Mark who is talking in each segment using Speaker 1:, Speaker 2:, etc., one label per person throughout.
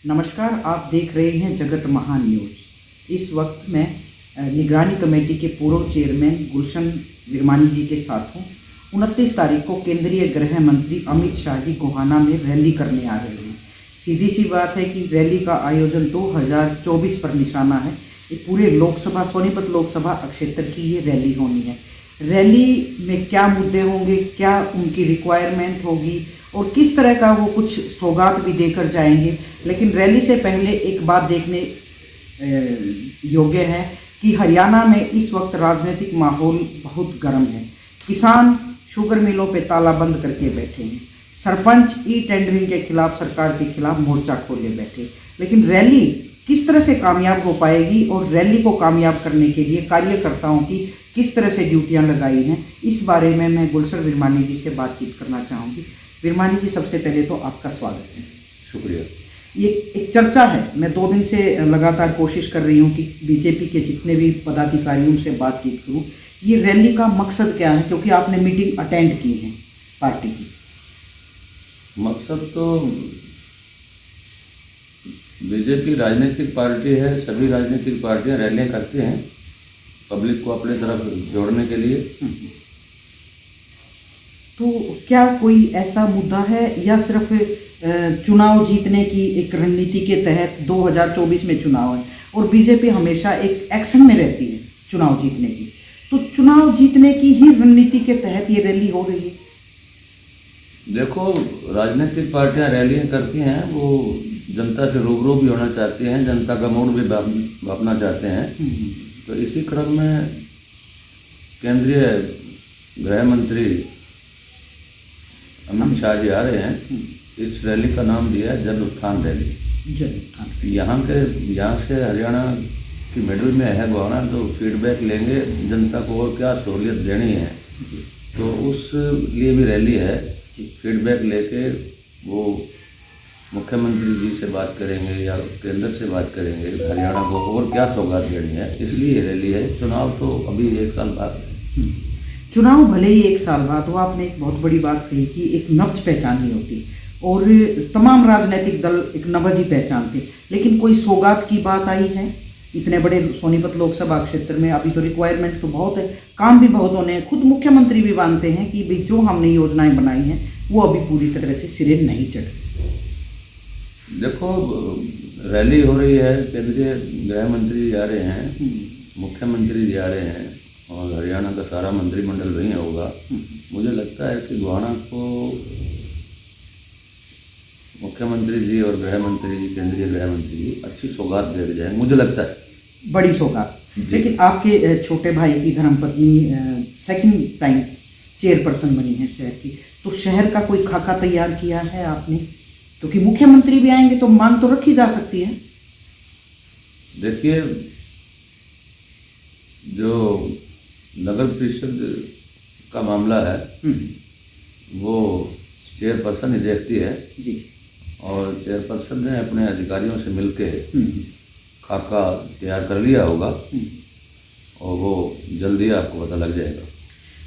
Speaker 1: नमस्कार, आप देख रहे हैं जगत महान न्यूज़। इस वक्त मैं निगरानी कमेटी के पूर्व चेयरमैन गुलशन विरमानी जी के साथ हूँ। 29 तारीख को केंद्रीय गृह मंत्री अमित शाह जी गोहाना में रैली करने आ रहे हैं। सीधी सी बात है कि रैली का आयोजन 2024 पर निशाना है। ये पूरे लोकसभा सोनीपत लोकसभा क्षेत्र की ये रैली होनी है। रैली में क्या मुद्दे होंगे, क्या उनकी रिक्वायरमेंट होगी और किस तरह का वो कुछ सौगात भी देकर जाएंगे। लेकिन रैली से पहले एक बात देखने योग्य है कि हरियाणा में इस वक्त राजनीतिक माहौल बहुत गर्म है। किसान शुगर मिलों पे ताला बंद करके बैठे हैं। सरपंच ई टेंडरिंग के खिलाफ, सरकार के खिलाफ मोर्चा खोले बैठे। लेकिन रैली किस तरह से कामयाब हो पाएगी और रैली को कामयाब करने के लिए कार्यकर्ताओं की किस तरह से ड्यूटियां लगाई हैं, इस बारे में मैं गुलशन विरमानी जी से बातचीत करना चाहूँगी। विरमानी जी, सबसे पहले तो आपका स्वागत है।
Speaker 2: शुक्रिया।
Speaker 1: ये एक चर्चा है, मैं 2 दिन से लगातार कोशिश कर रही हूँ कि बीजेपी के जितने भी पदाधिकारियों से बातचीत करूँ। ये रैली का मकसद क्या है, क्योंकि आपने मीटिंग अटेंड की है पार्टी की।
Speaker 2: मकसद तो बीजेपी राजनीतिक पार्टी है, सभी राजनीतिक पार्टियां रैलियां करती हैं पब्लिक को अपने तरफ जोड़ने के लिए।
Speaker 1: तो क्या कोई ऐसा मुद्दा है या सिर्फ चुनाव जीतने की एक रणनीति के तहत 2024 में चुनाव है और बीजेपी हमेशा एक एक्शन में रहती है चुनाव जीतने की, तो चुनाव जीतने की ही रणनीति के तहत ये रैली हो रही है?
Speaker 2: देखो, राजनीतिक पार्टियां रैलियां करती हैं, वो जनता से रूबरू भी होना चाहती हैं, जनता का मूड भी भापना चाहते हैं। तो इसी क्रम में केंद्रीय गृह मंत्री अमित शाह जी आ रहे हैं। इस रैली का नाम दिया है जन उत्थान रैली। यहाँ से हरियाणा की मिडिल में है गोहाना, तो फीडबैक लेंगे जनता को और क्या सहूलियत देनी है, तो उस लिए भी रैली है। फीडबैक लेके वो मुख्यमंत्री जी से बात करेंगे या केंद्र से बात करेंगे, हरियाणा को और क्या सौगात देनी है, इसलिए ये रैली है। चुनाव तो अभी 1 साल बाद है।
Speaker 1: चुनाव भले ही 1 साल बाद हो, आपने एक बहुत बड़ी बात कही कि एक नब्ज पहचाननी होती और तमाम राजनीतिक दल एक नब्ज ही पहचानते, लेकिन कोई सौगात की बात आई है इतने बड़े सोनीपत लोकसभा क्षेत्र में? अभी तो रिक्वायरमेंट तो बहुत है, काम भी बहुत होने हैं। खुद मुख्यमंत्री भी मानते हैं कि भाई जो हमने योजनाएं बनाई हैं वो अभी पूरी तरह से सिरे नहीं चढ़।
Speaker 2: देखो, रैली हो रही है, केंद्रीय गृह मंत्री जा रहे हैं, मुख्यमंत्री जा रहे हैं और हरियाणा का सारा मंत्रिमंडल वहीं होगा। मुझे लगता है कि गोहाना को मुख्यमंत्री जी और गृह मंत्री जी, केंद्रीय गृह मंत्री जी अच्छी सौगात दे जाएंगे, मुझे लगता है, बड़ी
Speaker 1: सौगात। लेकिन आपके छोटे भाई की धर्मपत्नी सेकंड टाइम चेयरपर्सन बनी है शहर की, तो शहर का कोई खाका तैयार किया है आपने? क्योंकि मुख्यमंत्री भी आएंगे तो मांग तो रखी जा सकती है।
Speaker 2: देखिए, जो नगर परिषद का मामला है वो चेयरपर्सन ही देखती है
Speaker 1: जी, और
Speaker 2: चेयरपर्सन ने अपने अधिकारियों से मिलके खाका तैयार कर लिया होगा और वो जल्दी आपको पता लग जाएगा।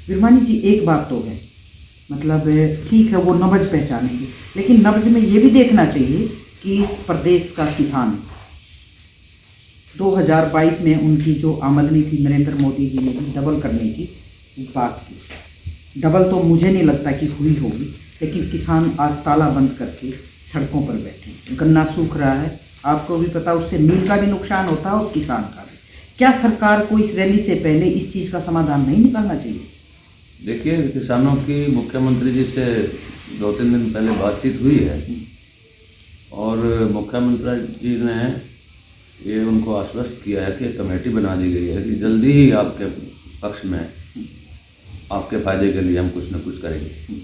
Speaker 1: विरमानी जी, एक बात तो है, मतलब ठीक है वो नब्ज पहचानेंगे, लेकिन नब्ज में ये भी देखना चाहिए कि इस प्रदेश का किसान 2022 में उनकी जो आमदनी थी नरेंद्र मोदी जी ने भी डबल करने की बात की। डबल तो मुझे नहीं लगता कि हुई होगी, लेकिन किसान आज ताला बंद करके सड़कों पर बैठे। गन्ना सूख रहा है, आपको भी पता, उससे मिल का भी नुकसान होता है और किसान का भी। क्या सरकार को इस रैली से पहले इस चीज़ का समाधान नहीं निकालना चाहिए?
Speaker 2: देखिए, किसानों की मुख्यमंत्री जी से 2-3 दिन पहले बातचीत हुई है और मुख्यमंत्री जी ने ये उनको आश्वस्त किया है कि कमेटी बना दी गई है कि जल्दी ही आपके पक्ष में, आपके फायदे के लिए हम कुछ न कुछ करेंगे।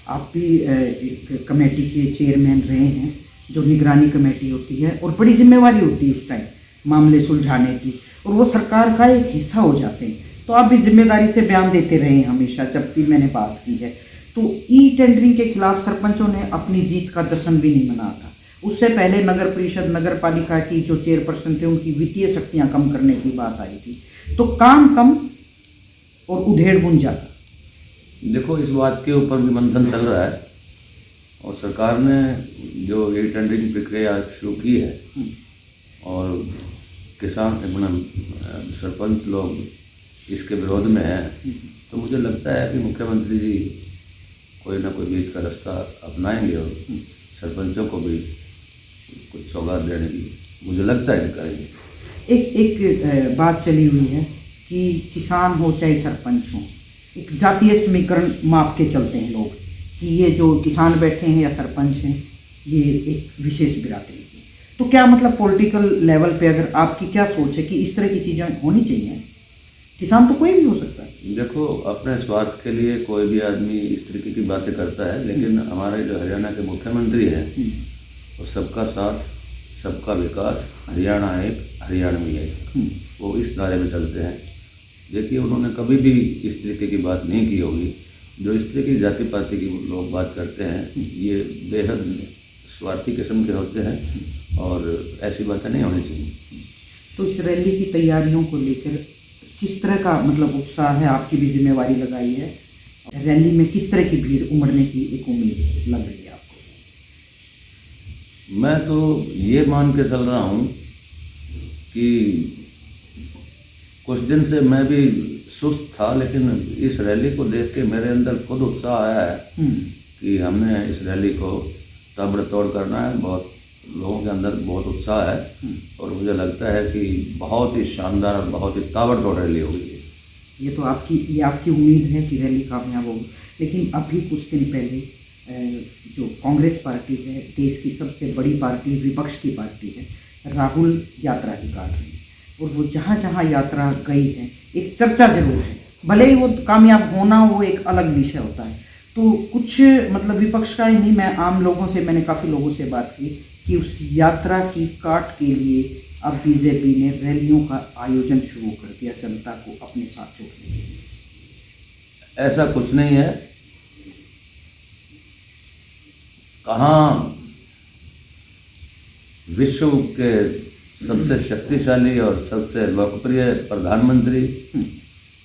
Speaker 1: आप भी एक कमेटी के चेयरमैन रहे हैं, जो निगरानी कमेटी होती है और बड़ी जिम्मेवारी होती है उस टाइम मामले सुलझाने की, और वो सरकार का एक हिस्सा हो जाते हैं। तो आप भी जिम्मेदारी से बयान देते रहे हैं हमेशा जब भी मैंने बात की है। तो ई टेंडरिंग के खिलाफ सरपंचों ने अपनी जीत का जश्न भी नहीं मनाया था। उससे पहले नगर परिषद, नगर पालिका की जो चेयरपर्सन थे उनकी वित्तीय शक्तियाँ कम करने की बात आई थी, तो काम कम और उधेड़ बुन जाता।
Speaker 2: देखो, इस बात के ऊपर भी मंथन चल रहा है और सरकार ने जो ये टेंडरिंग प्रक्रिया शुरू की है और किसान अपना सरपंच लोग इसके विरोध में हैं, तो मुझे लगता है कि मुख्यमंत्री जी कोई ना कोई बीच का रास्ता अपनाएंगे और सरपंचों को भी कुछ सौगात देने की मुझे लगता है कि करेंगे।
Speaker 1: एक बात चली हुई है कि किसान हो चाहे सरपंच हो, एक जातीय समीकरण माप के चलते हैं लोग कि ये जो किसान बैठे हैं या सरपंच हैं ये एक विशेष बिरादरी की। तो क्या मतलब पॉलिटिकल लेवल पे अगर आपकी क्या सोच है कि इस तरह की चीज़ें होनी चाहिए? किसान तो कोई भी हो सकता है।
Speaker 2: देखो, अपने स्वार्थ के लिए कोई भी आदमी इस तरीके की बातें करता है, लेकिन हमारे जो हरियाणा के मुख्यमंत्री हैं वो सबका साथ सबका विकास, हरियाणा एक हरियाणवी एक, वो इस नारे में चलते हैं। देखिए, उन्होंने कभी भी इस तरीके की बात नहीं की होगी। जो इस तरह की जाति पाति की लोग बात करते हैं ये बेहद स्वार्थी किस्म के होते हैं और ऐसी बातें नहीं होनी चाहिए।
Speaker 1: तो इस रैली की तैयारियों को लेकर किस तरह का मतलब उत्साह है? आपकी भी जिम्मेवारी लगाई है, रैली में किस तरह की भीड़ उमड़ने की एक उम्मीद लग रही है आपको?
Speaker 2: मैं तो ये मान के चल रहा हूँ कि कुछ दिन से मैं भी सुस्त था, लेकिन इस रैली को देख के मेरे अंदर खुद उत्साह आया है कि हमने इस रैली को ताबड़तोड़ करना है। बहुत लोगों के अंदर बहुत उत्साह है और मुझे लगता है कि बहुत ही शानदार और बहुत ही ताबड़तोड़ रैली होगी।
Speaker 1: ये तो आपकी उम्मीद है कि रैली कामयाब होगी। लेकिन अभी कुछ दिन पहले जो कांग्रेस पार्टी है, देश की सबसे बड़ी पार्टी, विपक्ष की पार्टी है, राहुल यात्रा निकाल रही है और वो जहाँ जहाँ यात्रा गई है एक चर्चा जरूर है, भले ही वो कामयाब होना वो एक अलग विषय होता है। तो कुछ मतलब विपक्ष का ही नहीं, मैं आम लोगों से, मैंने काफ़ी लोगों से बात की कि उस यात्रा की काट के लिए अब बीजेपी ने रैलियों का आयोजन शुरू कर दिया जनता को अपने साथ जोड़ने के लिए।
Speaker 2: ऐसा कुछ नहीं है। कहाँ विश्व के सबसे शक्तिशाली और सबसे लोकप्रिय प्रधानमंत्री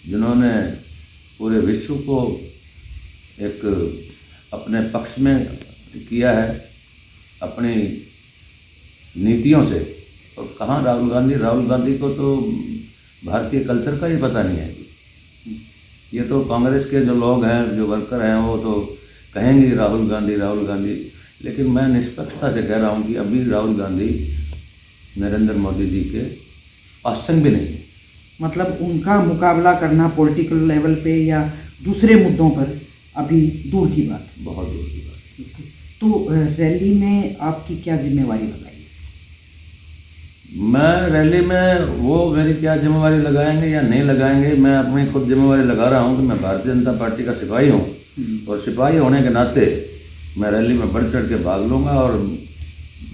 Speaker 2: जिन्होंने पूरे विश्व को एक अपने पक्ष में किया है अपनी नीतियों से, और कहाँ राहुल गांधी को तो भारतीय कल्चर का ही पता नहीं है। ये तो कांग्रेस के जो लोग हैं, जो वर्कर हैं, वो तो कहेंगे राहुल गांधी, लेकिन मैं निष्पक्षता से कह रहा हूँ कि अभी राहुल गांधी नरेंद्र मोदी जी के पासंग भी नहीं है।
Speaker 1: मतलब उनका मुकाबला करना पॉलिटिकल लेवल पे या दूसरे मुद्दों पर अभी दूर की बात,
Speaker 2: बहुत दूर की बात।
Speaker 1: तो रैली में आपकी क्या जिम्मेवारी लगाई?
Speaker 2: मैं रैली में वो मेरी क्या जिम्मेवारी लगाएंगे या नहीं लगाएंगे, मैं अपनी खुद जिम्मेवारी लगा रहा हूँ कि मैं भारतीय जनता पार्टी का सिपाही हूँ और सिपाही होने के नाते मैं रैली में बढ़ चढ़ के भाग लूँगा और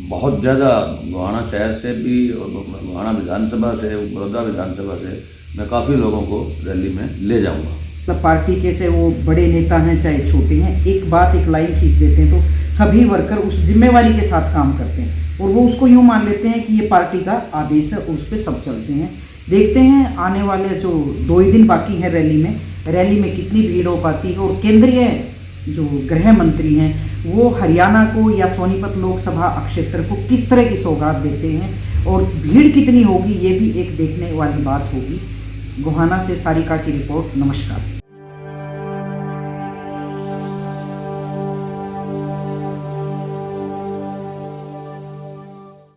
Speaker 2: बहुत ज़्यादा गोहाना शहर से भी और गोहाना विधानसभा से, बड़ौदा विधानसभा से मैं काफ़ी लोगों को रैली में ले जाऊँगा।
Speaker 1: मतलब पार्टी के चाहे वो बड़े नेता हैं चाहे छोटे हैं, एक लाइन खींच देते हैं तो सभी वर्कर उस जिम्मेवारी के साथ काम करते हैं और वो उसको यूँ मान लेते हैं कि ये पार्टी का आदेश है और उस पर सब चलते हैं। देखते हैं आने वाले जो 2 ही दिन बाकी हैं रैली में कितनी भीड़ हो पाती है और केंद्रीय जो गृह मंत्री हैं वो हरियाणा को या सोनीपत लोकसभा क्षेत्र को किस तरह की सौगात देते हैं और भीड़ कितनी होगी ये भी एक देखने वाली बात होगी। गोहाना से सारिका की रिपोर्ट। नमस्कार।